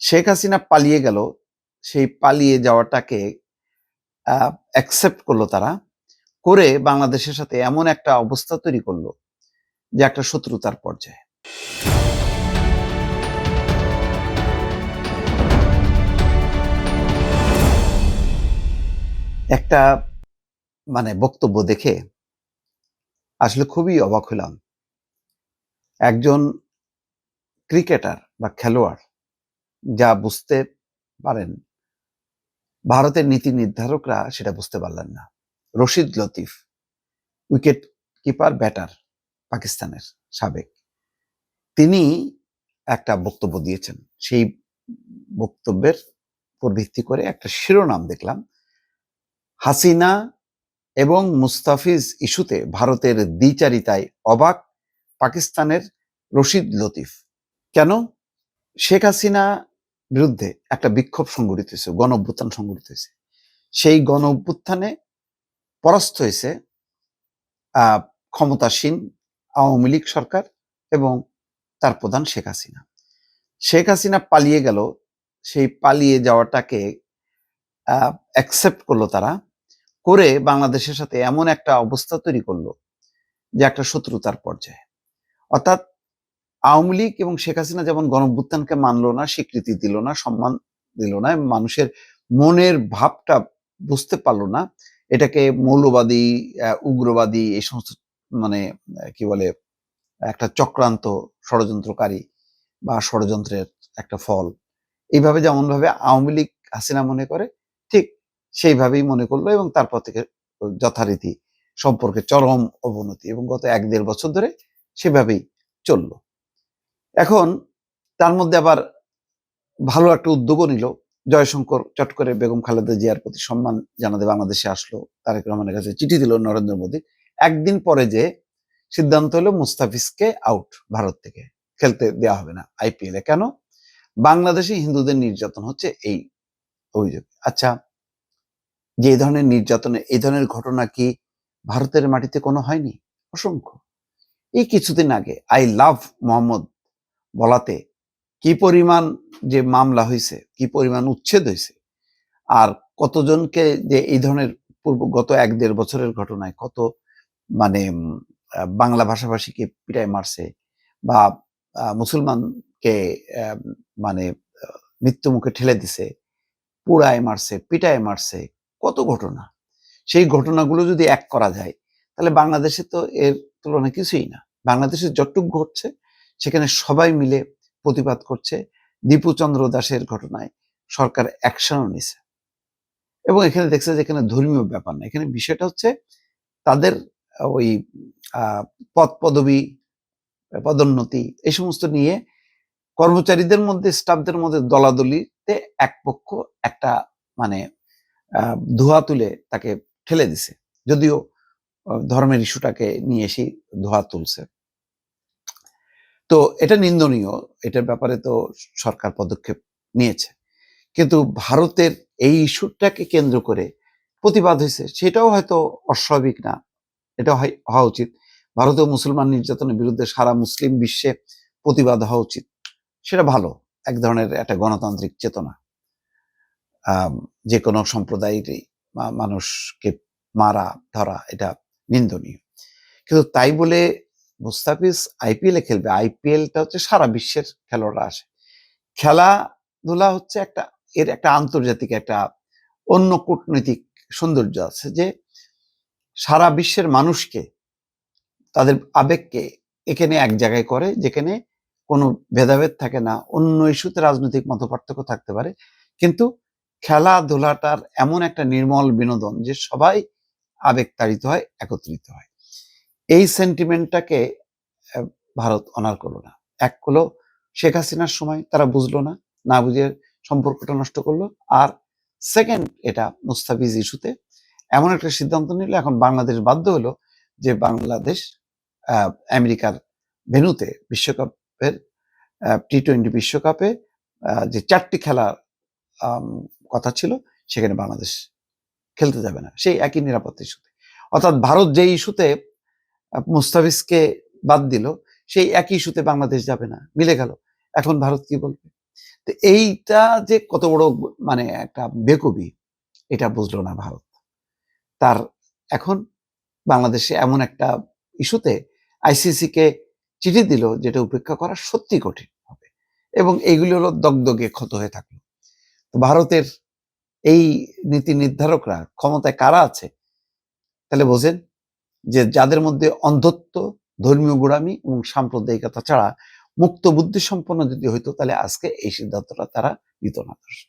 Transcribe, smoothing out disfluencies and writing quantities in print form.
শেখ হাসিনা পালিয়ে গেল, সেই পালিয়ে যাওয়াটাকে অ্যাকসেপ্ট করলো তারা, করে বাংলাদেশের সাথে এমন একটা অবস্থা তৈরি করলো যে একটা শত্রুতার পর্যায়ে। একটা বক্তব্য দেখে আসলে খুবই অবাক হলাম। একজন ক্রিকেটার বা খেলোয়াড় যা বুঝতে পারেন, ভারতের নীতি নির্ধারকরা সেটা বুঝতে পারলেন না। Rashid Latif, wicket keeper batter, পাকিস্তানের সাবেক, তিনি একটা বক্তব্য দিয়েছেন। সেই বক্তব্যের উপর ভিত্তি করে একটা শিরোনাম দেখলাম, হাসিনা এবং মুস্তাফিজ ইস্যুতে ভারতের দ্বিচারিতায় অবাক পাকিস্তানের রশিদ লতিফ। কেন? শেখ হাসিনা বিরুদ্ধে একটা বিক্ষোভ সংগঠিত হয়েছে, গণ অভ্যুত্থান সংগঠিত হয়েছে। সেই গণ অভ্যুত্থানে পরাস্ত হয়েছে ক্ষমতাসীন আওয়ামী লীগ সরকার এবং তার প্রধান শেখ হাসিনা। শেখ হাসিনা পালিয়ে গেল, সেই পালিয়ে যাওয়াটাকে অ্যাকসেপ্ট করলো তারা, করে বাংলাদেশের সাথে এমন একটা অবস্থা তৈরি করলো যে একটা শত্রুতার পর্যায়ে। অর্থাৎ আওয়ামী লীগ এবং শেখ হাসিনা যেমন গণঅভ্যুত্থানকে মানলো না, স্বীকৃতি দিল না, সম্মান দিল না, মানুষের মনের ভাবটা বুঝতে পারলো না, এটাকে মৌলবাদী, উগ্রবাদী, এই সমস্ত কি বলে, একটা চক্রান্ত, ষড়যন্ত্রকারী বা ষড়যন্ত্রের একটা ফল, এইভাবে যেমন ভাবে আওয়ামী লীগ হাসিনা মনে করে, ঠিক সেইভাবেই মনে করলো এবং তারপর থেকে যথারীতি সম্পর্কে চরম অবনতি এবং গত 1-1.5 বছর ধরে সেভাবেই চললো। এখন তার মধ্যে আবার ভালো একটা উদ্যোগও নিল। জয়শঙ্কর চট করে বেগম খালেদা জিয়ার প্রতি সম্মান জানাতে বাংলাদেশে আসলো, তারেক রহমানের কাছে চিঠি দিল নরেন্দ্র মোদী। একদিন পরে যে সিদ্ধান্ত হলো মুস্তাফিজকে আউট, ভারত থেকে খেলতে দেওয়া হবে না IPL এ। কেন? বাংলাদেশে হিন্দুদের নির্যাতন হচ্ছে, এই অভিযোগ। আচ্ছা, যে এই ধরনের নির্যাতনে, এই ধরনের ঘটনা কি ভারতের মাটিতে কোনো হয়নি? অসংখ্য। এই কিছুদিন আগে আই লাভ মোহাম্মদ বলাতে কি পরিমাণ যে মামলা হয়েছে, কি পরিমাণ উচ্ছেদ হয়েছে, আর কতজনকে যে এই ধরনের গত 1-1.5 বছরের ঘটনায় কত বাংলা ভাষাভাষীকে পিটায় মারছে, বা মুসলমানকে মৃত্যু মুখে ঠেলে দিছে, পুড়ায় মারছে, পিটায় মারছে, কত ঘটনা। সেই ঘটনাগুলো যদি এক করা যায় তাহলে বাংলাদেশে তো এর তুলনায় কিছুই না। বাংলাদেশে যতটুক ঘটছে সেখানে সবাই মিলে প্রতিবাদ করছে। দীপু চন্দ্র দাসের ঘটনায় সরকার অ্যাকশনও নিছে এবং এখানে দেখছে যে এখানে ধর্মীয় ব্যাপার না, এখানে বিষয়টা হচ্ছে তাদের ওই পদ পদবি, পদোন্নতি, এই সমস্ত নিয়ে কর্মচারীদের মধ্যে, স্টাফদের মধ্যে দলাদলিতে এক পক্ষ একটা ধোঁয়া তুলে তাকে ঠেলে দিছে, যদিও ধর্মের ইস্যুটাকে নিয়ে এসে ধোঁয়া তুলছে। তো এটা নিন্দনীয়, এটার ব্যাপারে তো সরকার পদক্ষেপ নিয়েছে, কিন্তু ভারতের এই ইস্যুটাকে কেন্দ্র করে প্রতিবাদ হয়েছে, সেটাও হয়তো অস্বাভাবিক না, এটা হওয়া উচিত। ভারতীয় মুসলমান নির্যাতনের বিরুদ্ধে সারা মুসলিম বিশ্বে প্রতিবাদ হওয়া উচিত, সেটা ভালো, এক ধরনের একটা গণতান্ত্রিক চেতনা। যে কোনো সম্প্রদায়েরই মানুষকে মারা ধরা এটা নিন্দনীয়, কিন্তু তাই বলে মুস্তাফিজ IPL এ খেলবে? IPLটা হচ্ছে সারা বিশ্বের খেলোয়াড়রা আসে, খেলাধুলা হচ্ছে এর একটা আন্তর্জাতিক একটা অন্য কূটনৈতিক সৌন্দর্য আছে, যে সারা বিশ্বের মানুষকে, তাদের আবেগকে এখানে এক জায়গায় করে, যেখানে কোনো ভেদাভেদ থাকে না। অন্য ইস্যুতে রাজনৈতিক মতপার্থক্য থাকতে পারে, কিন্তু খেলাধুলাটার এমন একটা নির্মল বিনোদন যে সবাই আবেগতাড়িত হয়, একত্রিত হয়। এই সেন্টিমেন্টটাকে ভারত অনার করলো না। এক হলো শেখ হাসিনার সময় তারা বুঝলো না, না বুঝে সম্পর্কটা নষ্ট করলো। আর সেকেন্ড, এটা মুস্তাফিজ ইস্যুতে এমন একটা সিদ্ধান্ত নিল, এখন বাংলাদেশ বাধ্য হলো যে বাংলাদেশ আমেরিকার ভেন্যুতে বিশ্বকাপের T20 বিশ্বকাপে যে 4টি খেলার কথা ছিল সেখানে বাংলাদেশ খেলতে যাবে না, সেই একই নিরাপত্তা ইস্যুতে। অর্থাৎ ভারত যে ইস্যুতে মুস্তাফিজকে বাদ দিল, সেই একই ইস্যুতে বাংলাদেশ যাবে না, মিলে গেল। এখন ভারত কি বলবে? তো এইটা যে কত বড় মানে একটা বেকুবি, এটা বুঝলো না ভারত। তার এখন বাংলাদেশে এমন একটা ইস্যুতে আইসিসিকে চিঠি দিল যেটা উপেক্ষা করা সত্যি কঠিন হবে, এবং এইগুলি হলো দগদগে ক্ষত হয়ে থাকলো। তো ভারতের এই নীতি নির্ধারকরা ক্ষমতায় কারা আছে তাহলে বোঝেন যে যাদের মধ্যে অন্ধত্ব, ধর্মীয় গোড়ামি এবং সাম্প্রদায়িকতা ছাড়া মুক্ত বুদ্ধি সম্পন্ন যদি হইতো তাহলে আজকে এই সিদ্ধান্তটা তারা নিত না।